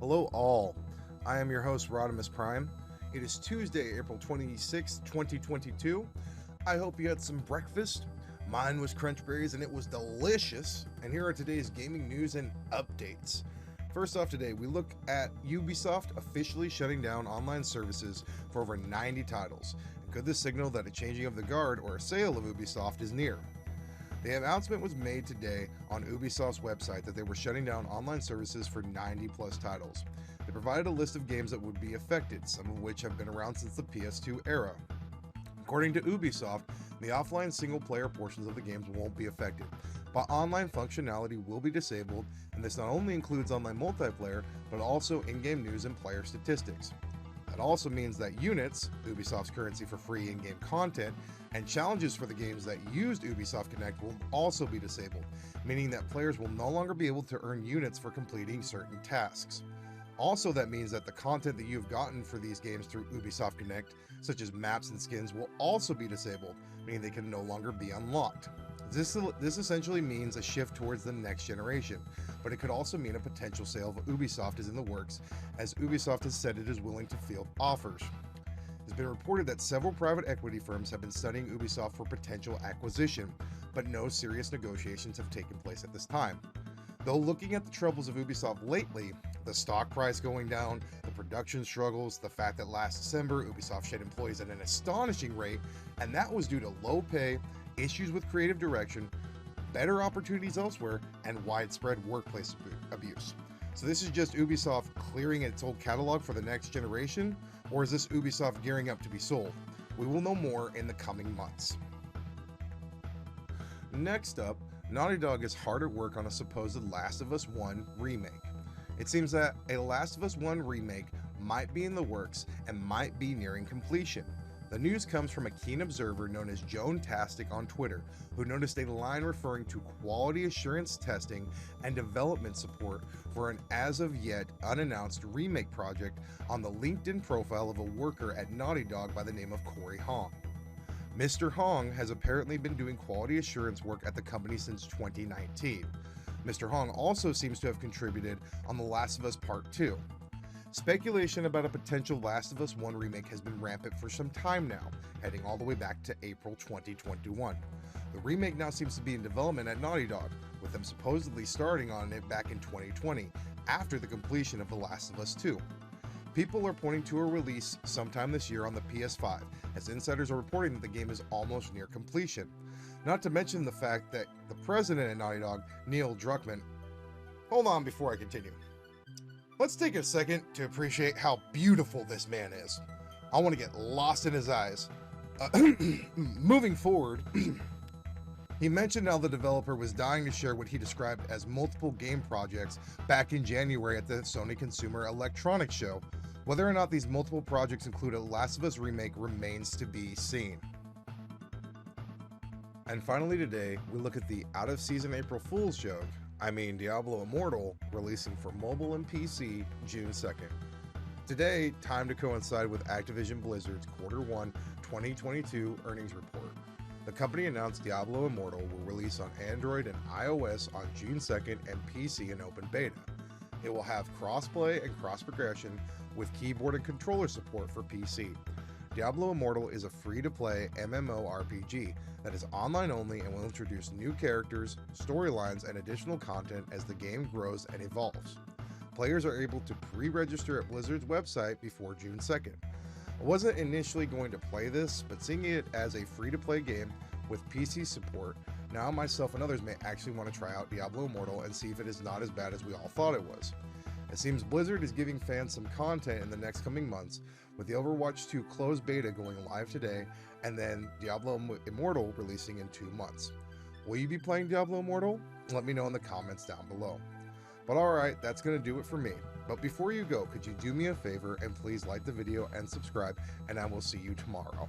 Hello all, I am your host Rodimus Prime. It is Tuesday, April 26, 2022. I hope you had some breakfast. Mine was crunch berries and it was delicious. And here are today's gaming news and updates. First off today, we look at Ubisoft officially shutting down online services for over 90 titles. And could this signal that a changing of the guard or a sale of Ubisoft is near? The announcement was made today on Ubisoft's website that they were shutting down online services for 90 plus titles. They provided a list of games that would be affected, some of which have been around since the PS2 era. According to Ubisoft, the offline single-player portions of the games won't be affected, but online functionality will be disabled, and this not only includes online multiplayer, but also in-game news and player statistics. That also means that units, Ubisoft's currency for free in-game content, and challenges for the games that used Ubisoft Connect will also be disabled, meaning that players will no longer be able to earn units for completing certain tasks. Also, that means that the content that you've gotten for these games through Ubisoft Connect, such as maps and skins, will also be disabled, meaning they can no longer be unlocked. This essentially means a shift towards the next generation, but it could also mean a potential sale of Ubisoft is in the works, as Ubisoft has said it is willing to field offers. It's been reported that several private equity firms have been studying Ubisoft for potential acquisition, but no serious negotiations have taken place at this time. Though looking at the troubles of Ubisoft lately, the stock price going down, the production struggles, the fact that last December Ubisoft shed employees at an astonishing rate, and that was due to low pay, issues with creative direction, better opportunities elsewhere, and widespread workplace abuse. So this is just Ubisoft clearing its old catalog for the next generation, or is this Ubisoft gearing up to be sold? We will know more in the coming months. Next up, Naughty Dog is hard at work on a supposed Last of Us 1 remake. It seems that a Last of Us 1 remake might be in the works and might be nearing completion. The news comes from a keen observer known as Joan Tastic on Twitter, who noticed a line referring to quality assurance testing and development support for an as-of-yet unannounced remake project on the LinkedIn profile of a worker at Naughty Dog by the name of Corey Hong. Mr. Hong has apparently been doing quality assurance work at the company since 2019. Mr. Hong also seems to have contributed on The Last of Us Part 2. Speculation about a potential Last of Us 1 remake has been rampant for some time now, heading all the way back to April 2021. The remake now seems to be in development at Naughty Dog, with them supposedly starting on it back in 2020, after the completion of The Last of Us 2. People are pointing to a release sometime this year on the PS5, as insiders are reporting that the game is almost near completion. Not to mention the fact that the president at Naughty Dog, Neil Druckmann... Hold on before I continue. Let's take a second to appreciate how beautiful this man is. I want to get lost in his eyes. Moving forward, he mentioned how the developer was dying to share what he described as multiple game projects back in January at the Sony Consumer Electronics Show. Whether or not these multiple projects include a Last of Us remake remains to be seen. And finally today, we look at the out-of-season April Fool's joke. Diablo Immortal, releasing for mobile and PC June 2nd. Today, timed to coincide with Activision Blizzard's Q1 2022 earnings report. The company announced Diablo Immortal will release on Android and iOS on June 2nd and PC in open beta. It will have cross-play and cross-progression with keyboard and controller support for PC. Diablo Immortal is a free-to-play MMORPG that is online only and will introduce new characters, storylines, and additional content as the game grows and evolves. Players are able to pre-register at Blizzard's website before June 2nd. I wasn't initially going to play this, but seeing it as a free-to-play game with PC support, now myself and others may actually want to try out Diablo Immortal and see if it is not as bad as we all thought it was. It seems Blizzard is giving fans some content in the next coming months, with the Overwatch 2 closed beta going live today, and then Diablo Immortal releasing in 2 months. Will you be playing Diablo Immortal? Let me know in the comments down below. But alright, that's going to do it for me. But before you go, could you do me a favor and please like the video and subscribe, and I will see you tomorrow.